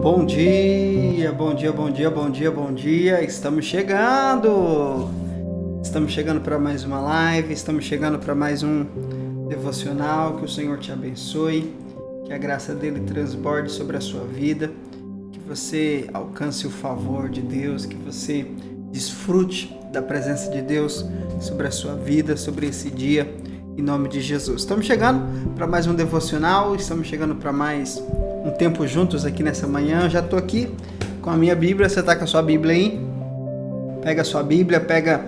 Bom dia, bom dia, bom dia, bom dia, bom dia. Estamos chegando para mais uma live, estamos chegando para mais um devocional. Que o Senhor te abençoe, que a graça dele transborde sobre a sua vida, que você alcance o favor de Deus, que você desfrute da presença de Deus sobre a sua vida, sobre esse dia, em nome de Jesus. Estamos chegando para mais um devocional, estamos chegando para mais um tempo juntos aqui nessa manhã. Já estou aqui com a minha Bíblia. Você está com a sua Bíblia aí? Pega a sua Bíblia, pega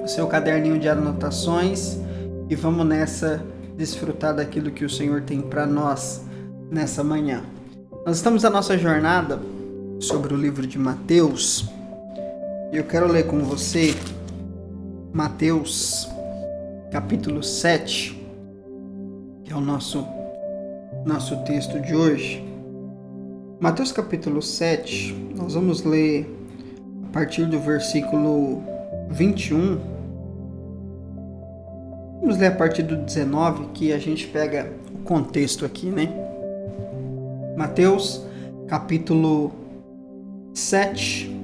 o seu caderninho de anotações e vamos nessa desfrutar daquilo que o Senhor tem para nós nessa manhã. Nós estamos na nossa jornada sobre o livro de Mateus e eu quero ler com você Mateus capítulo 7, que é o nosso texto de hoje. Mateus capítulo 7, nós vamos ler a partir do versículo 21. Vamos ler a partir do 19, que a gente pega o contexto aqui, né? Mateus capítulo 7,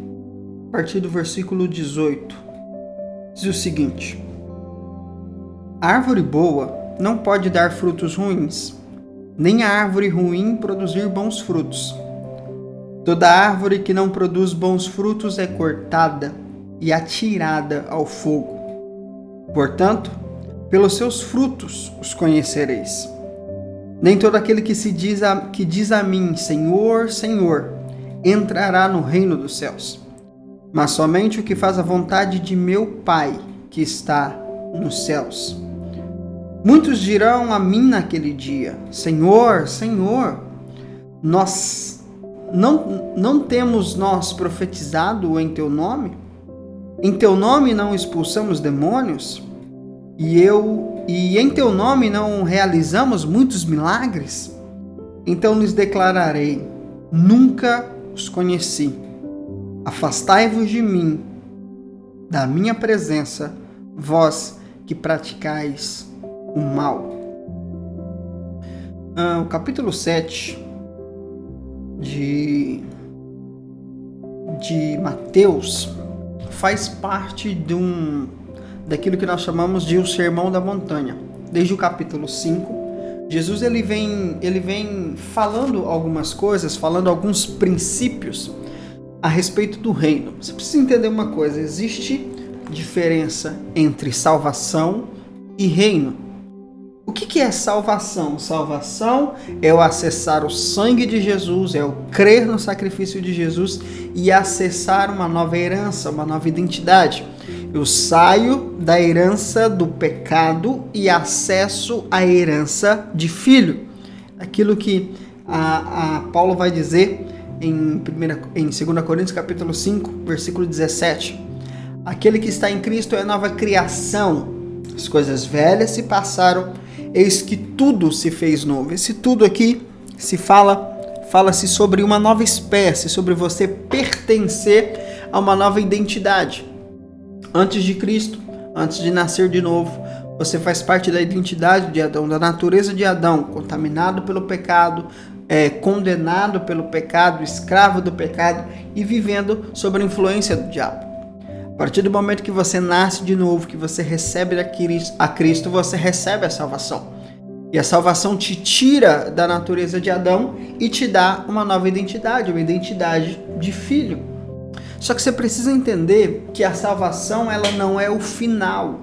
a partir do versículo 18. Diz o seguinte: a árvore boa não pode dar frutos ruins, nem a árvore ruim produzir bons frutos. Toda árvore que não produz bons frutos é cortada e atirada ao fogo. Portanto, pelos seus frutos os conhecereis. Nem todo aquele que diz a mim, Senhor, Senhor, entrará no reino dos céus, mas somente o que faz a vontade de meu Pai que está nos céus. Muitos dirão a mim naquele dia, Senhor, Senhor, nós não temos nós profetizado em teu nome? Em teu nome não expulsamos demônios? E em teu nome não realizamos muitos milagres? Então lhes declararei, nunca os conheci. Afastai-vos de mim, da minha presença, vós que praticais o mal. O capítulo 7 de Mateus faz parte daquilo que nós chamamos de o Sermão da Montanha. Desde o capítulo 5, Jesus ele vem falando algumas coisas, falando alguns princípios a respeito do reino. Você precisa entender uma coisa: existe diferença entre salvação e reino. O que é salvação? Salvação é o acessar o sangue de Jesus, é o crer no sacrifício de Jesus e acessar uma nova herança, uma nova identidade. Eu saio da herança do pecado e acesso à herança de filho. Aquilo que a Paulo vai dizer em 2 Coríntios capítulo 5, versículo 17. Aquele que está em Cristo é nova criação. As coisas velhas se passaram, eis que tudo se fez novo. Esse tudo aqui fala-se sobre uma nova espécie, sobre você pertencer a uma nova identidade. Antes de Cristo, antes de nascer de novo, você faz parte da identidade de Adão, da natureza de Adão, contaminado pelo pecado, condenado pelo pecado, escravo do pecado e vivendo sob a influência do diabo. A partir do momento que você nasce de novo, que você recebe a Cristo, você recebe a salvação. E a salvação te tira da natureza de Adão e te dá uma nova identidade, uma identidade de filho. Só que você precisa entender que a salvação ela não é o final.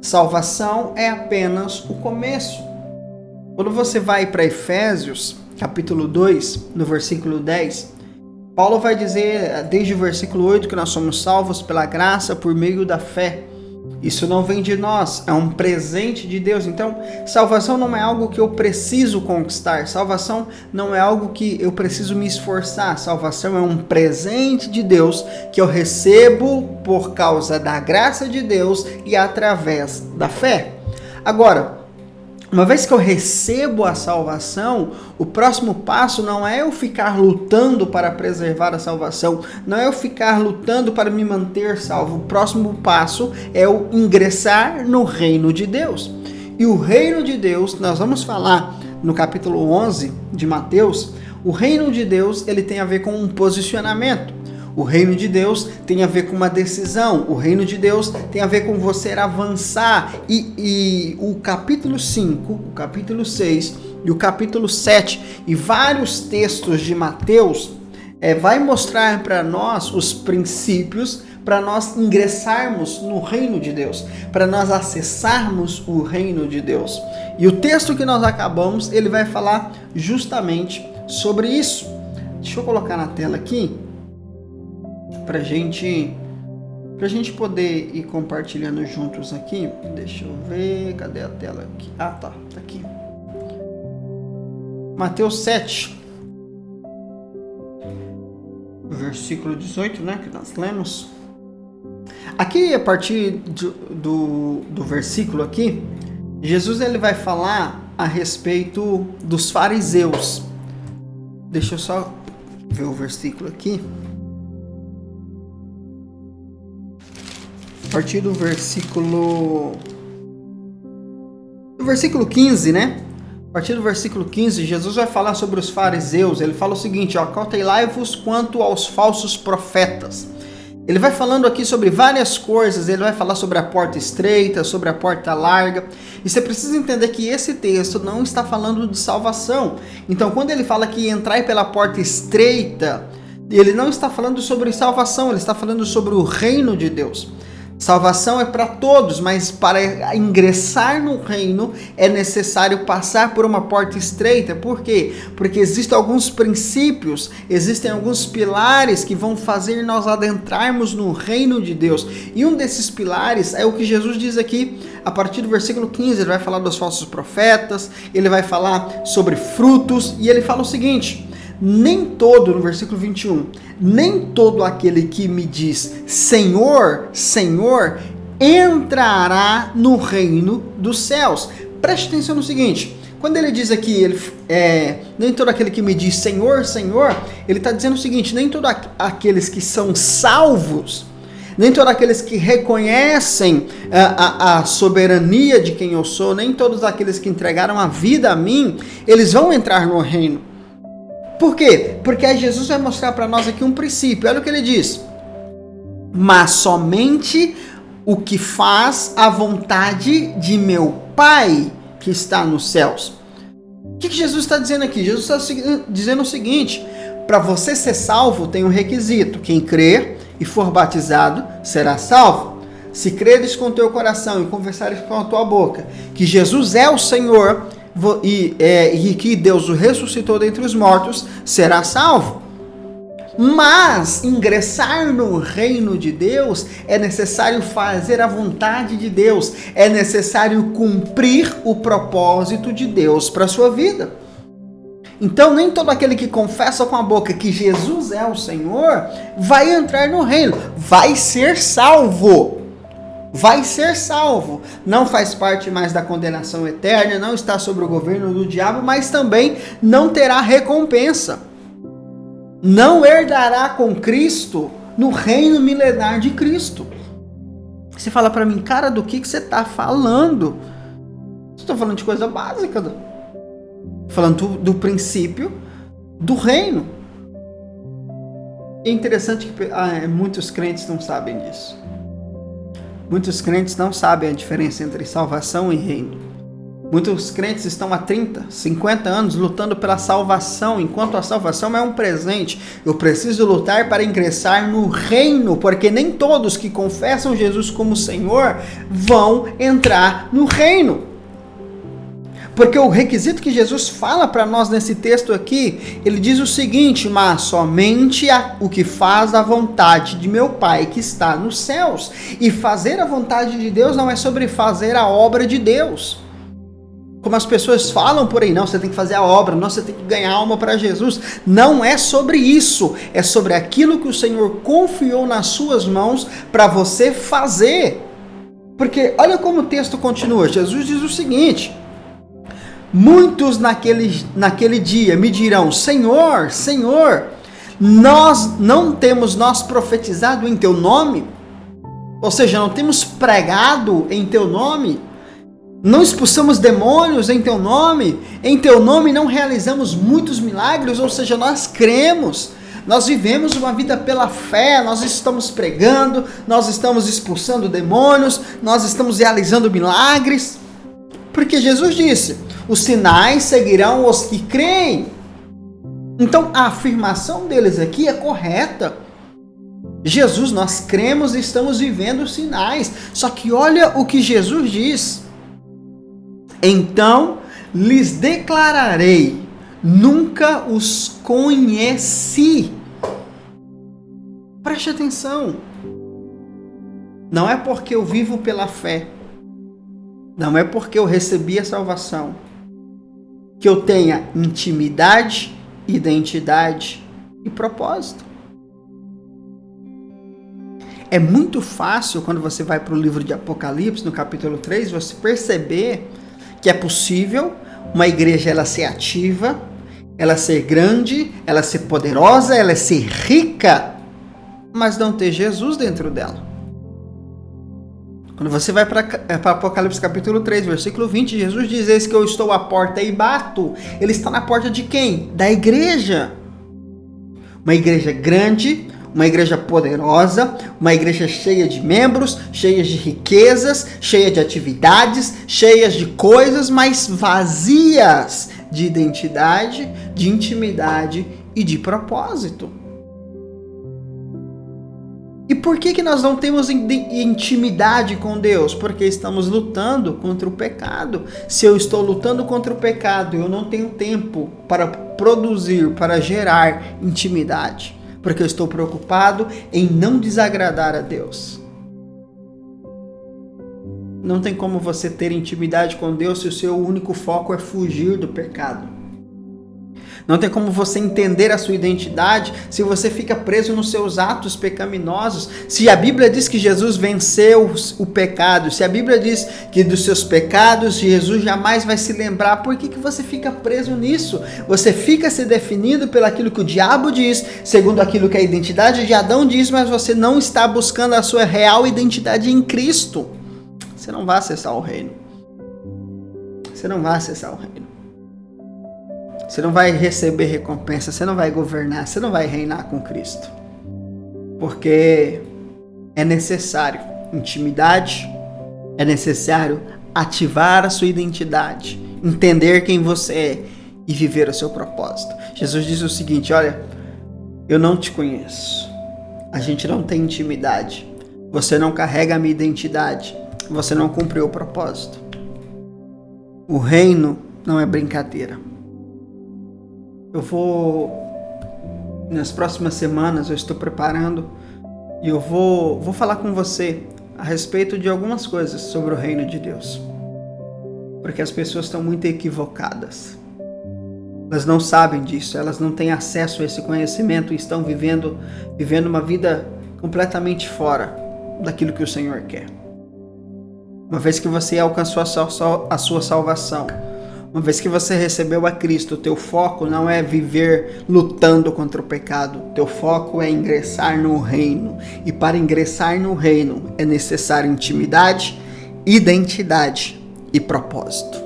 Salvação é apenas o começo. Quando você vai para Efésios, capítulo 2, no versículo 10, Paulo vai dizer, desde o versículo 8, que nós somos salvos pela graça por meio da fé. Isso não vem de nós, é um presente de Deus. Então, salvação não é algo que eu preciso conquistar. Salvação não é algo que eu preciso me esforçar. Salvação é um presente de Deus que eu recebo por causa da graça de Deus e através da fé. Agora, uma vez que eu recebo a salvação, o próximo passo não é eu ficar lutando para preservar a salvação, não é eu ficar lutando para me manter salvo. O próximo passo é eu ingressar no reino de Deus. E o reino de Deus, nós vamos falar no capítulo 11 de Mateus, O reino de Deus, ele tem a ver com um posicionamento. O reino de Deus tem a ver com uma decisão. O reino de Deus tem a ver com você avançar. E o capítulo 5, o capítulo 6 e o capítulo 7 e vários textos de Mateus vai mostrar para nós os princípios para nós ingressarmos no reino de Deus, para nós acessarmos o reino de Deus. E o texto que nós acabamos, ele vai falar justamente sobre isso. Deixa eu colocar na tela aqui, pra gente poder ir compartilhando juntos aqui. Deixa eu ver, cadê a tela aqui? Ah, tá aqui. Mateus 7, versículo 18, né, que nós lemos. Aqui, a partir do versículo aqui, Jesus ele vai falar a respeito dos fariseus. Deixa eu só ver o versículo aqui. A partir do versículo 15, né? A partir do versículo 15, Jesus vai falar sobre os fariseus. Ele fala o seguinte, ó: cautelai-vos quanto aos falsos profetas. Ele vai falando aqui sobre várias coisas. Ele vai falar sobre a porta estreita, sobre a porta larga. E você precisa entender que esse texto não está falando de salvação. Então, quando ele fala que entrai pela porta estreita, ele não está falando sobre salvação, ele está falando sobre o reino de Deus. Salvação é para todos, mas para ingressar no reino é necessário passar por uma porta estreita. Por quê? Porque existem alguns princípios, existem alguns pilares que vão fazer nós adentrarmos no reino de Deus. E um desses pilares é o que Jesus diz aqui, a partir do versículo 15, ele vai falar dos falsos profetas, ele vai falar sobre frutos, e ele fala o seguinte: nem todo, no versículo 21, nem todo aquele que me diz Senhor, Senhor, entrará no reino dos céus. Preste atenção no seguinte, quando ele diz aqui, nem todo aquele que me diz Senhor, Senhor, ele está dizendo o seguinte: nem todos aqueles que são salvos, nem todos aqueles que reconhecem a soberania de quem eu sou, nem todos aqueles que entregaram a vida a mim, eles vão entrar no reino. Por quê? Porque aí Jesus vai mostrar para nós aqui um princípio. Olha o que ele diz: mas somente o que faz a vontade de meu Pai que está nos céus. O que Jesus está dizendo aqui? Jesus está dizendo o seguinte: para você ser salvo tem um requisito. Quem crer e for batizado será salvo. Se creres com o teu coração e confessares com a tua boca que Jesus é o Senhor e que Deus o ressuscitou dentre os mortos, será salvo. Mas ingressar no reino de Deus é necessário fazer a vontade de Deus, é necessário cumprir o propósito de Deus para a sua vida. Então nem todo aquele que confessa com a boca que Jesus é o Senhor vai entrar no reino, vai ser salvo. Vai ser salvo, não faz parte mais da condenação eterna, não está sob o governo do diabo, mas também não terá recompensa. Não herdará com Cristo no reino milenar de Cristo. Você fala para mim, cara, do que você está falando? Estou falando de coisa básica, falando do princípio do reino. É interessante que muitos crentes não sabem disso. Muitos crentes não sabem a diferença entre salvação e reino. Muitos crentes estão há 30, 50 anos lutando pela salvação, enquanto a salvação é um presente. Eu preciso lutar para ingressar no reino, porque nem todos que confessam Jesus como Senhor vão entrar no reino. Porque o requisito que Jesus fala para nós nesse texto aqui, ele diz o seguinte: mas somente o que faz a vontade de meu Pai que está nos céus. E fazer a vontade de Deus não é sobre fazer a obra de Deus. Como as pessoas falam por aí, não, você tem que fazer a obra, não, você tem que ganhar alma para Jesus. Não é sobre isso, é sobre aquilo que o Senhor confiou nas suas mãos para você fazer. Porque olha como o texto continua, Jesus diz o seguinte: muitos naquele dia me dirão, Senhor, Senhor, não temos nós profetizado em teu nome? Ou seja, não temos pregado em teu nome? Não expulsamos demônios em teu nome não realizamos muitos milagres, ou seja, nós cremos, nós vivemos uma vida pela fé, nós estamos pregando, nós estamos expulsando demônios, nós estamos realizando milagres, porque Jesus disse, os sinais seguirão os que creem. Então a afirmação deles aqui é correta. Jesus, nós cremos e estamos vivendo os sinais, só que olha o que Jesus diz. Então lhes declararei, nunca os conheci. Preste atenção. Não é porque eu vivo pela fé, não é porque eu recebi a salvação, que eu tenha intimidade, identidade e propósito. É muito fácil quando você vai para o livro de Apocalipse, no capítulo 3, você perceber que é possível uma igreja ela ser ativa, ela ser grande, ela ser poderosa, ela ser rica, mas não ter Jesus dentro dela. Quando você vai para Apocalipse capítulo 3, versículo 20, Jesus diz, eis que eu estou à porta e bato. Ele está na porta de quem? Da igreja. Uma igreja grande, uma igreja poderosa, uma igreja cheia de membros, cheia de riquezas, cheia de atividades, cheias de coisas, mas vazias de identidade, de intimidade e de propósito. E por que nós não temos intimidade com Deus? Porque estamos lutando contra o pecado. Se eu estou lutando contra o pecado, eu não tenho tempo para produzir, para gerar intimidade. Porque eu estou preocupado em não desagradar a Deus. Não tem como você ter intimidade com Deus se o seu único foco é fugir do pecado. Não tem como você entender a sua identidade se você fica preso nos seus atos pecaminosos. Se a Bíblia diz que Jesus venceu o pecado, se a Bíblia diz que dos seus pecados Jesus jamais vai se lembrar, por que você fica preso nisso? Você fica se definindo pelo aquilo que o diabo diz, segundo aquilo que a identidade de Adão diz, mas você não está buscando a sua real identidade em Cristo. Você não vai acessar o reino. Você não vai acessar o reino. Você não vai receber recompensa, você não vai governar, você não vai reinar com Cristo. Porque é necessário intimidade, é necessário ativar a sua identidade, entender quem você é e viver o seu propósito. Jesus diz o seguinte, olha, eu não te conheço, a gente não tem intimidade, você não carrega a minha identidade, você não cumpriu o propósito. O reino não é brincadeira. Eu vou, nas próximas semanas, eu estou preparando e eu vou falar com você a respeito de algumas coisas sobre o reino de Deus. Porque as pessoas estão muito equivocadas. Elas não sabem disso, elas não têm acesso a esse conhecimento e estão vivendo uma vida completamente fora daquilo que o Senhor quer. Uma vez que você alcançou a sua salvação, uma vez que você recebeu a Cristo, o teu foco não é viver lutando contra o pecado. O teu foco é ingressar no reino. E para ingressar no reino é necessário intimidade, identidade e propósito.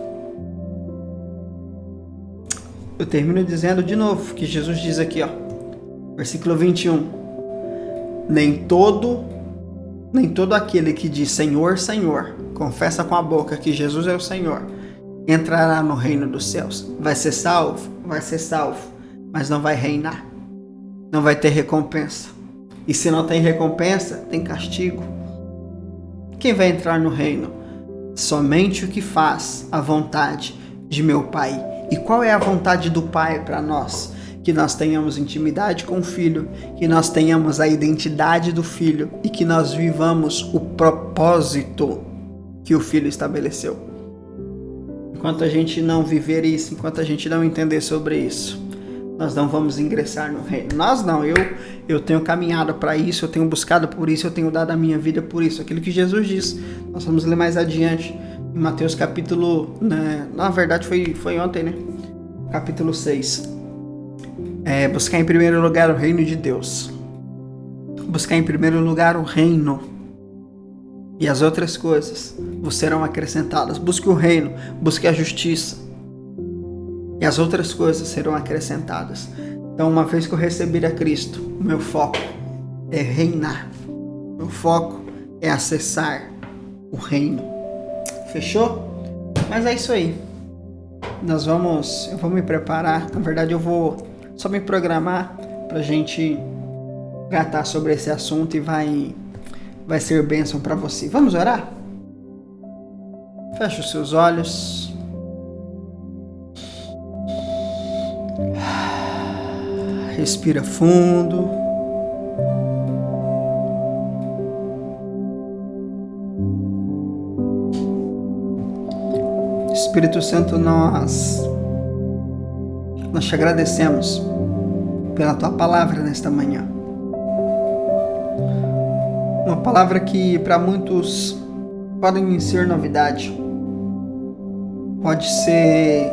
Eu termino dizendo de novo que Jesus diz aqui, versículo 21. Nem todo aquele que diz Senhor, Senhor, confessa com a boca que Jesus é o Senhor, entrará no reino dos céus. Vai ser salvo, mas não vai reinar. Não vai ter recompensa. E se não tem recompensa, tem castigo. Quem vai entrar no reino? Somente o que faz a vontade de meu Pai. E qual é a vontade do Pai para nós? Que nós tenhamos intimidade com o Filho, que nós tenhamos a identidade do Filho e que nós vivamos o propósito que o Filho estabeleceu. Enquanto a gente não viver isso, enquanto a gente não entender sobre isso, nós não vamos ingressar no reino. Nós não, eu tenho caminhado para isso, eu tenho buscado por isso, eu tenho dado a minha vida por isso. Aquilo que Jesus diz, nós vamos ler mais adiante, em Mateus capítulo, na verdade foi ontem, né? Capítulo 6. Buscar em primeiro lugar o reino de Deus. Buscar em primeiro lugar o reino. E as outras coisas vos serão acrescentadas. Busque o reino, busque a justiça. E as outras coisas serão acrescentadas. Então, uma vez que eu receber a Cristo, o meu foco é reinar. O meu foco é acessar o reino. Fechou? Mas é isso aí. Eu vou me preparar. Na verdade, eu vou só me programar pra gente tratar sobre esse assunto e vai ser bênção para você. Vamos orar? Feche os seus olhos. Respira fundo. Espírito Santo, nós te agradecemos pela tua palavra nesta manhã. Uma palavra que para muitos podem ser novidade. Pode ser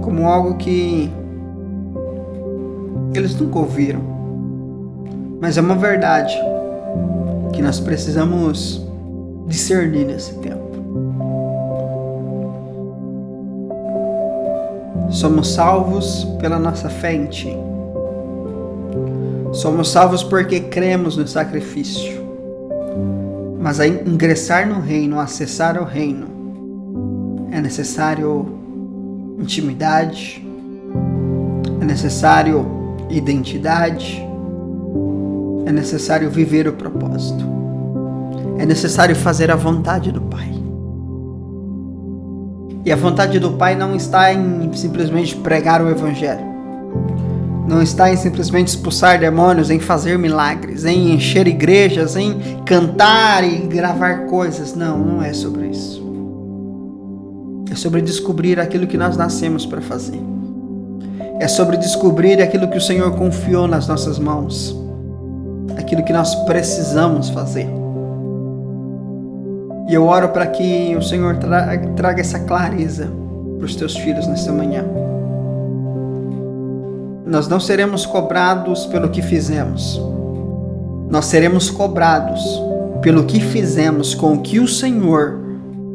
como algo que eles nunca ouviram. Mas é uma verdade que nós precisamos discernir nesse tempo. Somos salvos pela nossa fé em Ti. Somos salvos porque cremos no sacrifício. Mas a ingressar no reino, acessar o reino, é necessário intimidade, é necessário identidade, é necessário viver o propósito, é necessário fazer a vontade do Pai. E a vontade do Pai não está em simplesmente pregar o Evangelho. Não está em simplesmente expulsar demônios, em fazer milagres, em encher igrejas, em cantar e gravar coisas. Não é sobre isso. É sobre descobrir aquilo que nós nascemos para fazer. É sobre descobrir aquilo que o Senhor confiou nas nossas mãos. Aquilo que nós precisamos fazer. E eu oro para que o Senhor traga essa clareza para os teus filhos nesta manhã. Nós não seremos cobrados pelo que fizemos. Nós seremos cobrados pelo que fizemos com o que o Senhor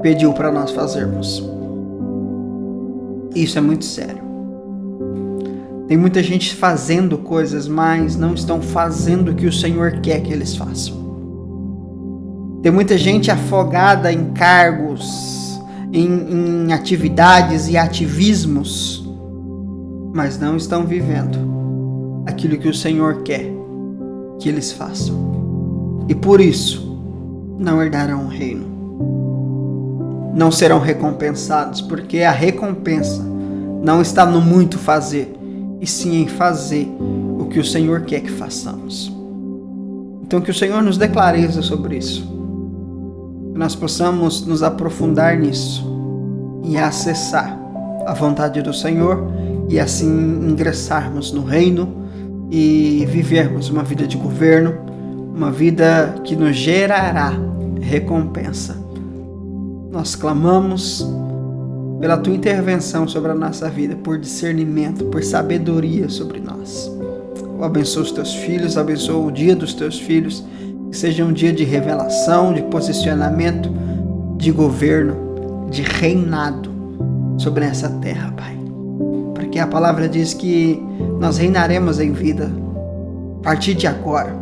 pediu para nós fazermos. Isso é muito sério. Tem muita gente fazendo coisas, mas não estão fazendo o que o Senhor quer que eles façam. Tem muita gente afogada em cargos, em atividades e ativismos, mas não estão vivendo aquilo que o Senhor quer que eles façam. E por isso, não herdarão o reino. Não serão recompensados, porque a recompensa não está no muito fazer, e sim em fazer o que o Senhor quer que façamos. Então que o Senhor nos dê clareza sobre isso. Que nós possamos nos aprofundar nisso e acessar a vontade do Senhor e assim ingressarmos no reino e vivermos uma vida de governo, uma vida que nos gerará recompensa. Nós clamamos pela Tua intervenção sobre a nossa vida, por discernimento, por sabedoria sobre nós. Eu abençoo os Teus filhos, abençoo o dia dos Teus filhos, que seja um dia de revelação, de posicionamento, de governo, de reinado sobre essa terra, Pai. Porque a palavra diz que nós reinaremos em vida a partir de agora.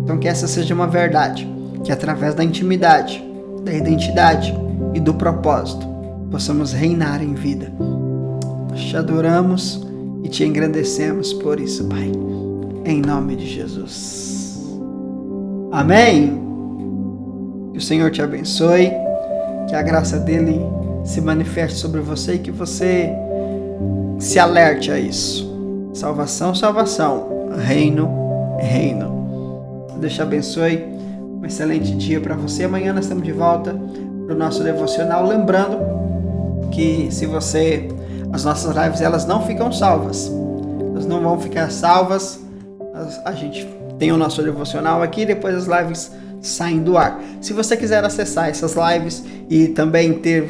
Então que essa seja uma verdade, que através da intimidade, da identidade e do propósito, possamos reinar em vida. Nós te adoramos e te engrandecemos por isso, Pai. Em nome de Jesus. Amém. Que o Senhor te abençoe, que a graça dele se manifeste sobre você e que você se alerte a isso. Salvação, salvação. Reino, reino. Deus te abençoe. Um excelente dia para você. Amanhã nós estamos de volta para o nosso devocional. Lembrando que as nossas lives elas não ficam salvas. Elas não vão ficar salvas. A gente tem o nosso devocional aqui, depois as lives saem do ar. Se você quiser acessar essas lives e também ter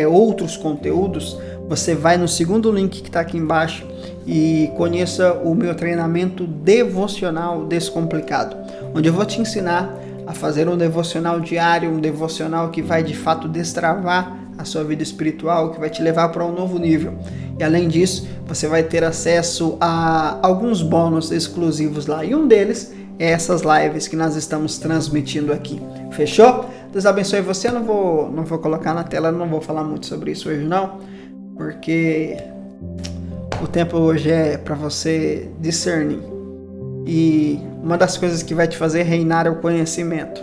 outros conteúdos, você vai no segundo link que está aqui embaixo e conheça o meu treinamento devocional descomplicado, onde eu vou te ensinar a fazer um devocional diário, um devocional que vai de fato destravar a sua vida espiritual, que vai te levar para um novo nível. E além disso, você vai ter acesso a alguns bônus exclusivos lá. E um deles é essas lives que nós estamos transmitindo aqui. Fechou? Deus abençoe você. Eu não vou colocar na tela, não vou falar muito sobre isso hoje não, porque o tempo hoje é para você discernir. E uma das coisas que vai te fazer reinar é o conhecimento.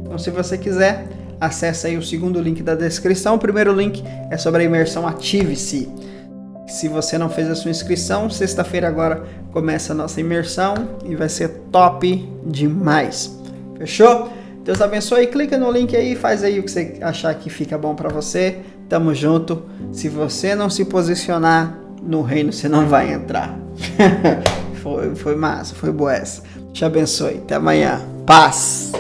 Então, se você quiser, acesse aí o segundo link da descrição. O primeiro link é sobre a imersão Ative-se. Se você não fez a sua inscrição, sexta-feira agora começa a nossa imersão e vai ser top demais. Fechou? Deus abençoe. Clica no link aí, faz aí o que você achar que fica bom para você. Tamo junto. Se você não se posicionar no reino, você não vai entrar. Foi massa, foi boa essa. Te abençoe. Até amanhã. Paz.